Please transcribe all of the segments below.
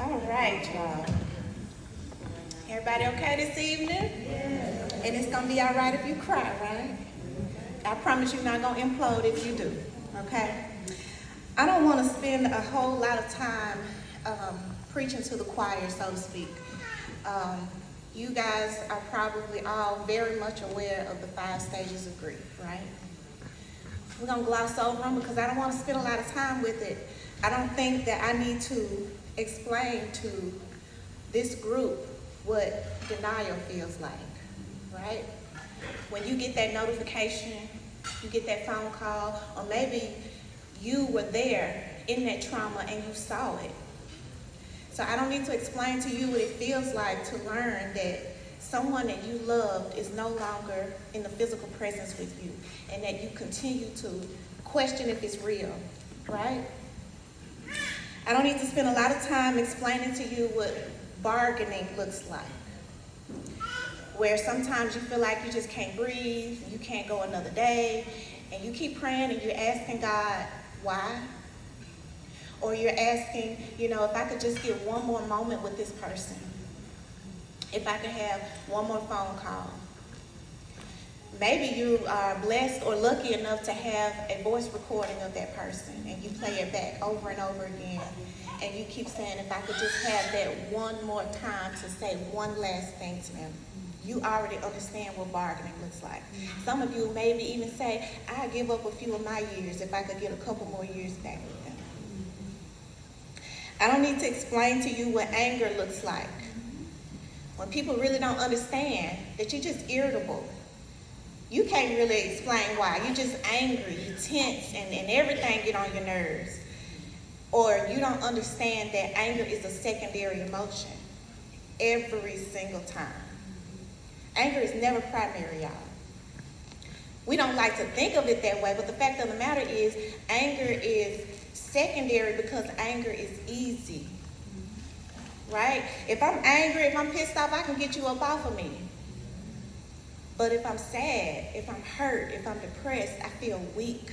All right, y'all. Everybody okay this evening? And it's gonna be all right if you cry, right? I promise you're not gonna implode if you do, okay? I don't want to spend a whole lot of time preaching to the choir, so to speak. You guys are probably all very much aware of the 5 stages of grief, right? We're gonna gloss over them because I don't want to spend a lot of time with it. I don't think that I need to explain to this group what denial feels like, right? When you get that notification, you get that phone call, or maybe you were there in that trauma and you saw it. So I don't need to explain to you what it feels like to learn that someone that you loved is no longer in the physical presence with you, and that you continue to question if it's real, right? I don't need to spend a lot of time explaining to you what bargaining looks like, where sometimes you feel like you just can't breathe, you can't go another day, and you keep praying and you're asking God, why? Or you're asking, if I could just get one more moment with this person, if I could have one more phone call. Maybe you are blessed or lucky enough to have a voice recording of that person, and you play it back over and over again, and you keep saying, if I could just have that one more time to say one last thing to them. You already understand what bargaining looks like. Some of you maybe even say, I'd give up a few of my years if I could get a couple more years back with them. I don't need to explain to you what anger looks like. When people really don't understand that you're just irritable. You can't really explain why. You're just angry, you're tense, and everything get on your nerves. Or you don't understand that anger is a secondary emotion every single time. Anger is never primary, y'all. We don't like to think of it that way, but the fact of the matter is anger is secondary because anger is easy, right? If I'm angry, if I'm pissed off, I can get you up off of me. But if I'm sad, if I'm hurt, if I'm depressed, I feel weak.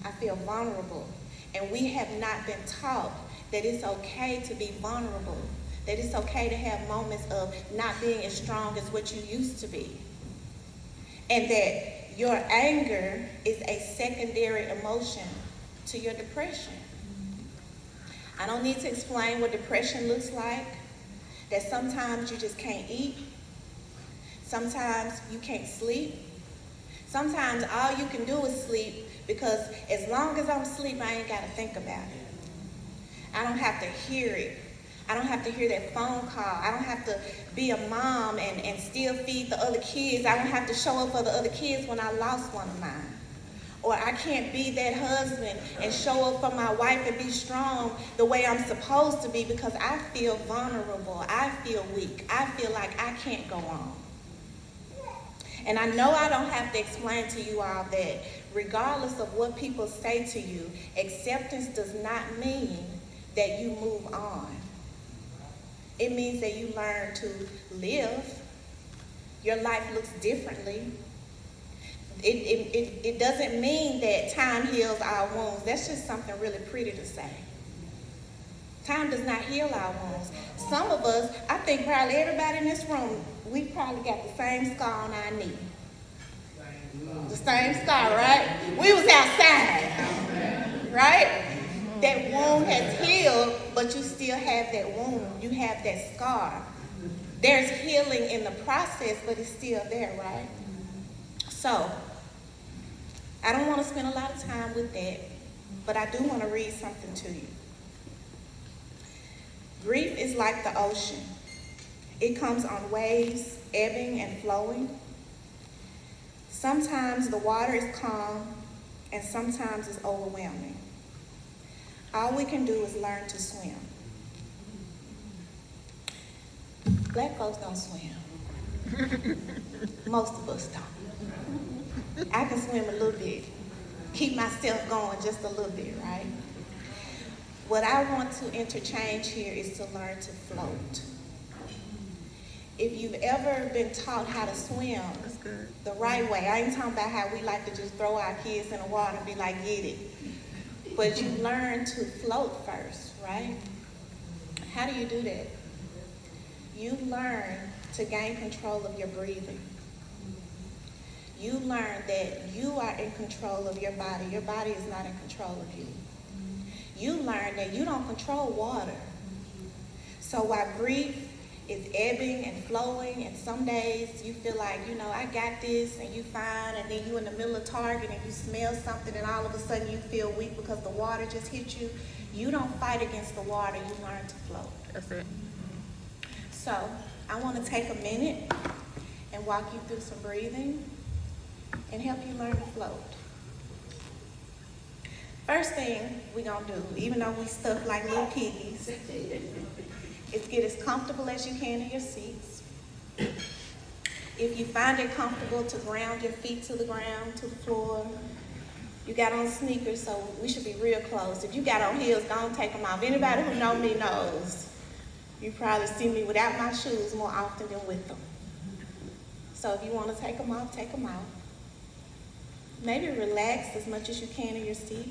I feel vulnerable. And we have not been taught that it's okay to be vulnerable, that it's okay to have moments of not being as strong as what you used to be. And that your anger is a secondary emotion to your depression. I don't need to explain what depression looks like, that sometimes you just can't eat. Sometimes you can't sleep. Sometimes all you can do is sleep because as long as I'm asleep, I ain't got to think about it. I don't have to hear it. I don't have to hear that phone call. I don't have to be a mom and still feed the other kids. I don't have to show up for the other kids when I lost one of mine. Or I can't be that husband and show up for my wife and be strong the way I'm supposed to be because I feel vulnerable. I feel weak. I feel like I can't go on. And I know I don't have to explain to you all that regardless of what people say to you, acceptance does not mean that you move on. It means that you learn to live. Your life looks differently. It doesn't mean that time heals our wounds. That's just something really pretty to say. Time does not heal our wounds. Some of us, I think probably everybody in this room, we probably got the same scar on our knee. The same scar, right? We was outside, right? That wound has healed, but you still have that wound. You have that scar. There's healing in the process, but it's still there, right? So, I don't want to spend a lot of time with that, but I do want to read something to you. Grief is like the ocean. It comes on waves, ebbing and flowing. Sometimes the water is calm, and sometimes it's overwhelming. All we can do is learn to swim. Black folks don't swim. Most of us don't. I can swim a little bit, keep myself going just a little bit, right? What I want to interchange here is to learn to float. If you've ever been taught how to swim the right way, I ain't talking about how we like to just throw our kids in the water and be like, get it. But you learn to float first, right? How do you do that? You learn to gain control of your breathing. You learn that you are in control of your body. Your body is not in control of you. You learn that you don't control water. So while grief is ebbing and flowing, and some days you feel like, I got this, and you fine, and then you in the middle of Target and you smell something and all of a sudden you feel weak because the water just hit you. You don't fight against the water, you learn to float. That's it. So I want to take a minute and walk you through some breathing and help you learn to float. First thing we're going to do, even though we stuff like little piggies, is get as comfortable as you can in your seats. If you find it comfortable to ground your feet to the ground, to the floor, you got on sneakers, so we should be real close. If you got on heels, don't take them off. Anybody who know me knows you probably see me without my shoes more often than with them. So if you want to take them off, take them off. Maybe relax as much as you can in your seat.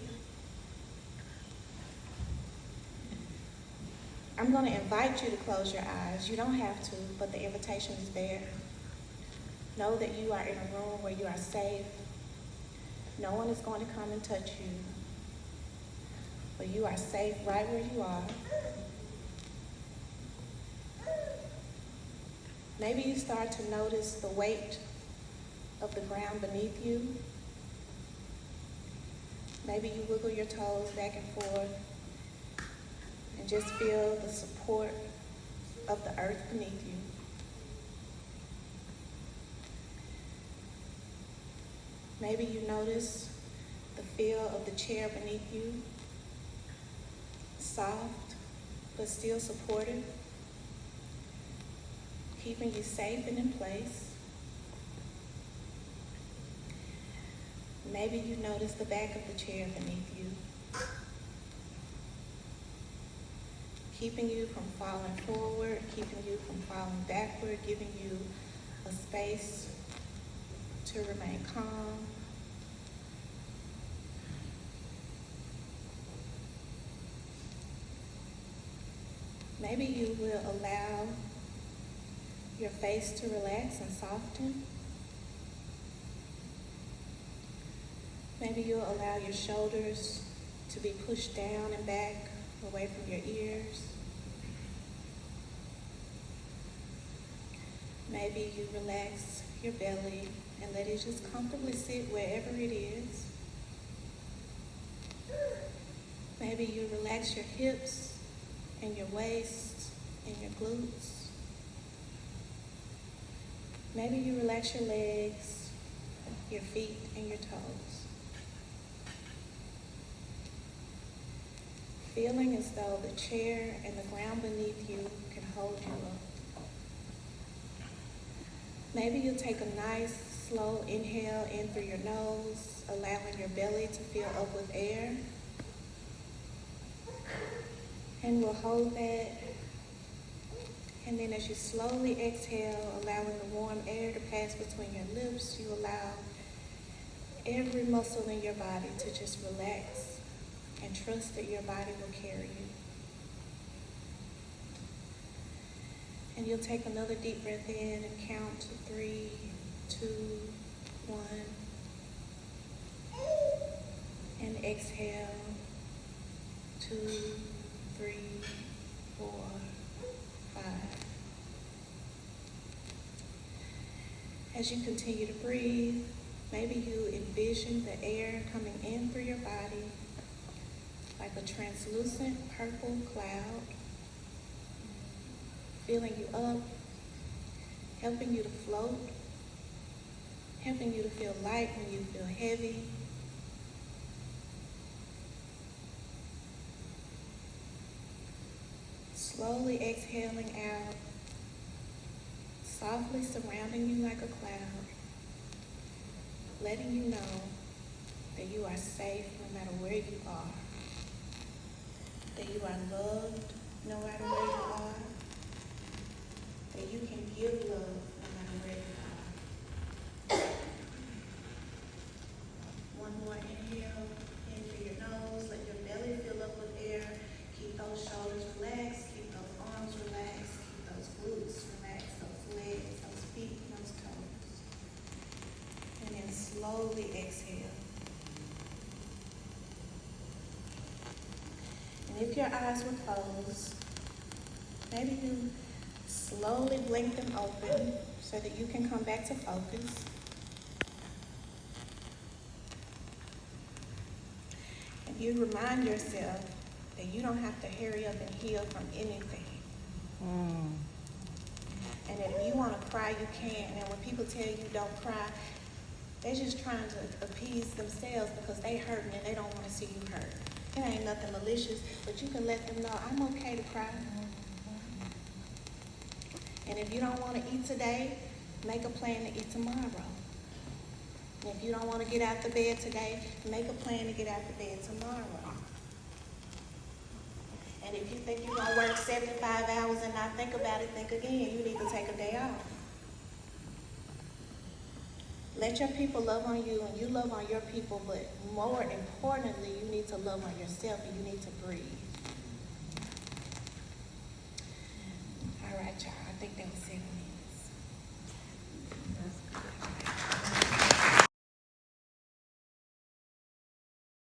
I'm going to invite you to close your eyes. You don't have to, but the invitation is there. Know that you are in a room where you are safe. No one is going to come and touch you. But you are safe right where you are. Maybe you start to notice the weight of the ground beneath you. Maybe you wiggle your toes back and forth and just feel the support of the earth beneath you. Maybe you notice the feel of the chair beneath you, soft but still supportive, keeping you safe and in place. Maybe you notice the back of the chair beneath you, keeping you from falling forward, keeping you from falling backward, giving you a space to remain calm. Maybe you will allow your face to relax and soften. Maybe you'll allow your shoulders to be pushed down and back, away from your ears. Maybe you relax your belly and let it just comfortably sit wherever it is. Maybe you relax your hips and your waist and your glutes. Maybe you relax your legs, your feet, and your toes. Feeling as though the chair and the ground beneath you can hold you up. Maybe you'll take a nice, slow inhale in through your nose, allowing your belly to fill up with air. And we'll hold that. And then as you slowly exhale, allowing the warm air to pass between your lips, you allow every muscle in your body to just relax and trust that your body will carry you. And you'll take another deep breath in and count to 3, 2, 1. And exhale, 2, 3, 4, 5. As you continue to breathe, maybe you envision the air coming in through your body like a translucent purple cloud, filling you up, helping you to float, helping you to feel light when you feel heavy. Slowly exhaling out, softly surrounding you like a cloud, letting you know that you are safe no matter where you are, that you are loved no matter where you are, that you can give love no matter where you are. One more inhale in through your nose, let your belly fill up with air, keep those shoulders relaxed, keep those your eyes were closed, maybe you slowly blink them open so that you can come back to focus. And you remind yourself that you don't have to hurry up and heal from anything. And if you want to cry, you can. And when people tell you don't cry, they're just trying to appease themselves because they hurting and they don't want to see you hurt. It ain't nothing malicious, but you can let them know, I'm okay to cry. And if you don't want to eat today, make a plan to eat tomorrow. And if you don't want to get out the bed today, make a plan to get out the bed tomorrow. And if you think you're going to work 75 hours and not think about it, think again. You need to take a day off. Let your people love on you and you love on your people, but more importantly, you need to love on yourself and you need to breathe. All right, y'all. I think that was it.